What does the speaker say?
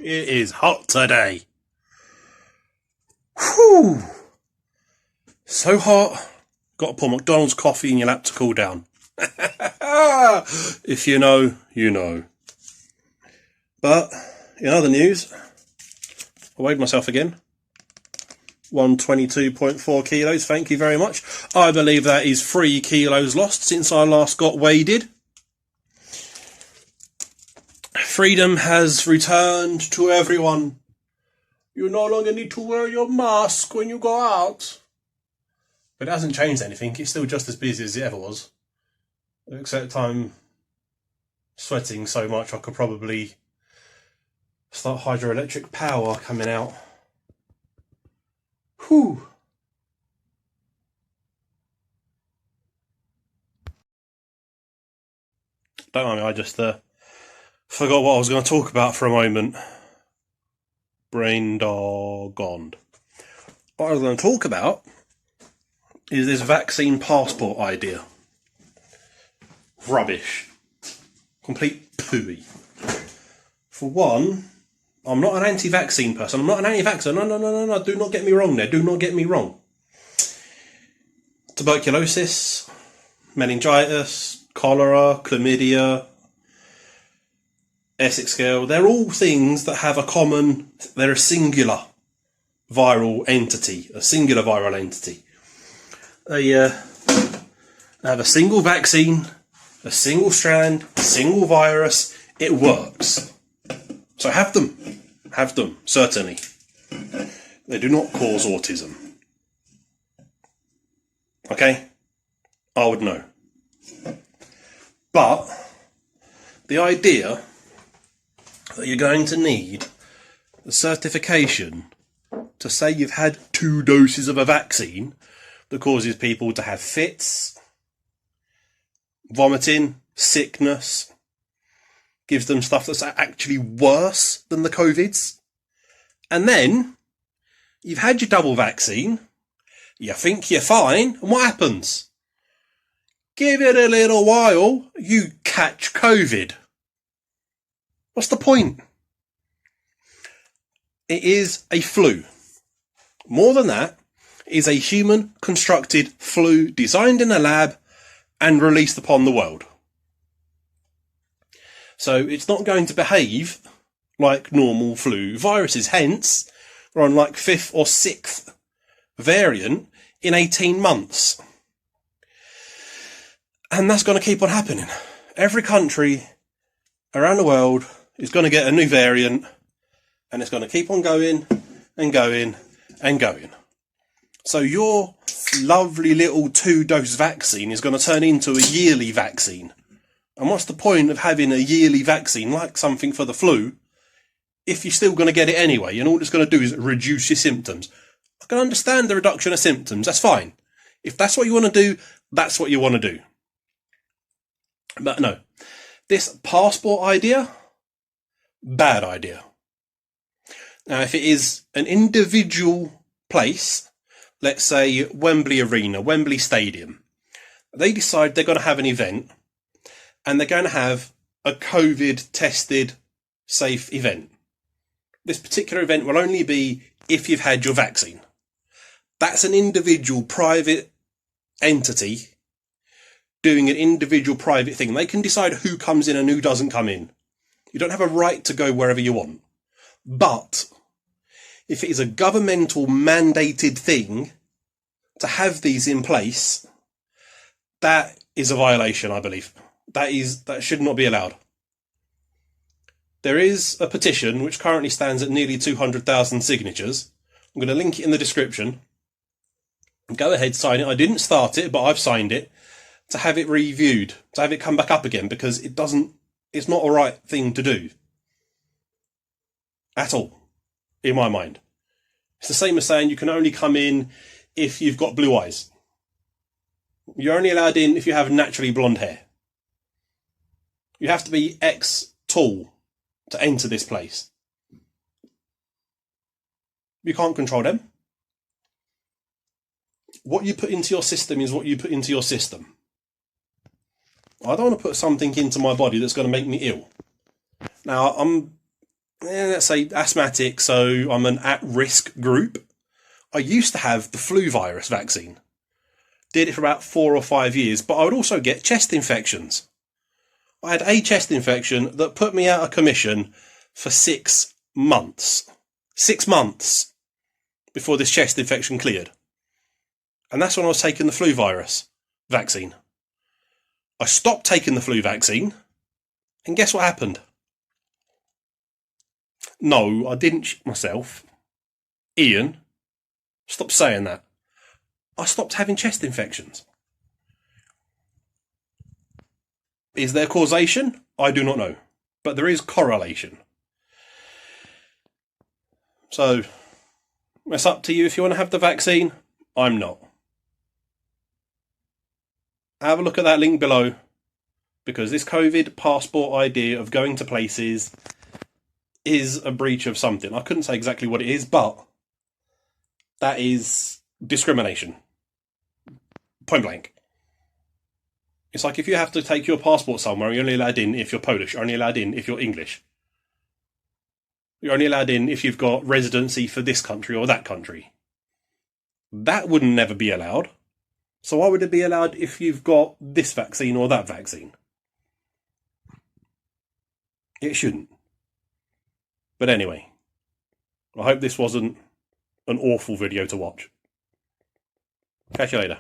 It is hot today. Whew. So hot. Got to pour McDonald's coffee in your lap to cool down. If you know, you know. But in other news, I weighed myself again. 122.4 kilos, thank you very much. I believe that is 3 kilos lost since I last got weighed. Freedom has returned to everyone. You no longer need to wear your mask when you go out. But it hasn't changed anything. It's still just as busy as it ever was. Except I'm sweating so much I could probably start hydroelectric power coming out. Whew. Don't mind me, I just forgot what I was going to talk about for a moment. Brain doggoned. What I was going to talk about is this vaccine passport idea. Rubbish. Complete pooey. For one, I'm not an anti-vaccine person. I'm not an anti-vaxxer. No. Do not get me wrong there. Do not get me wrong. Tuberculosis, meningitis, cholera, chlamydia, Essex scale. They're all things that have a common... They're a singular viral entity. A singular viral entity. They have a single vaccine, a single strand, a single virus. It works. So have them. Have them, certainly. They do not cause autism. Okay? I would know. But the idea that you're going to need a certification to say you've had 2 doses of a vaccine that causes people to have fits, vomiting, sickness, gives them stuff that's actually worse than the COVIDs. And then you've had your double vaccine, you think you're fine, and what happens? Give it a little while, you catch COVID. What's the point? It is a flu. More than that, it is a human-constructed flu designed in a lab and released upon the world. So it's not going to behave like normal flu viruses. Hence, we're on like 5th or 6th variant in 18 months. And that's going to keep on happening. Every country around the world is going to get a new variant, and it's going to keep on going and going and going. So your lovely little 2-dose vaccine is going to turn into a yearly vaccine. And what's the point of having a yearly vaccine like something for the flu if you're still going to get it anyway, and all it's going to do is reduce your symptoms? I can understand the reduction of symptoms, that's fine. If that's what you want to do, that's what you want to do. But no, this passport idea, bad idea. Now, if it is an individual place, let's say Wembley Arena, Wembley Stadium, they decide they're going to have an event and they're going to have a COVID-tested, safe event. This particular event will only be if you've had your vaccine. That's an individual private entity doing an individual private thing. They can decide who comes in and who doesn't come in. You don't have a right to go wherever you want. But if it is a governmental mandated thing to have these in place, that is a violation, I believe. That should not be allowed. There is a petition which currently stands at nearly 200,000 signatures. I'm going to link it in the description. Go ahead, sign it. I didn't start it, but I've signed it to have it reviewed, to have it come back up again, because it's not a right thing to do. At all, in my mind. It's the same as saying you can only come in if you've got blue eyes. You're only allowed in if you have naturally blonde hair. You have to be X tall to enter this place. You can't control them. What you put into your system is what you put into your system. I don't want to put something into my body that's going to make me ill. Now, I'm let's say asthmatic, so I'm an at-risk group. I used to have the flu virus vaccine. Did it for about 4 or 5 years, but I would also get chest infections. I had a chest infection that put me out of commission for 6 months. 6 months before this chest infection cleared. And that's when I was taking the flu virus vaccine. I stopped taking the flu vaccine, and guess what happened? No, I didn't shit myself. Ian, stop saying that. I stopped having chest infections. Is there causation? I do not know. But there is correlation. So, it's up to you if you want to have the vaccine. I'm not. Have a look at that link below. Because this COVID passport idea of going to places is a breach of something. I couldn't say exactly what it is, but that is discrimination. Point blank. It's like if you have to take your passport somewhere, you're only allowed in if you're Polish. You're only allowed in if you're English. You're only allowed in if you've got residency for this country or that country. That would never be allowed. So why would it be allowed if you've got this vaccine or that vaccine? It shouldn't. But anyway, I hope this wasn't an awful video to watch. Catch you later.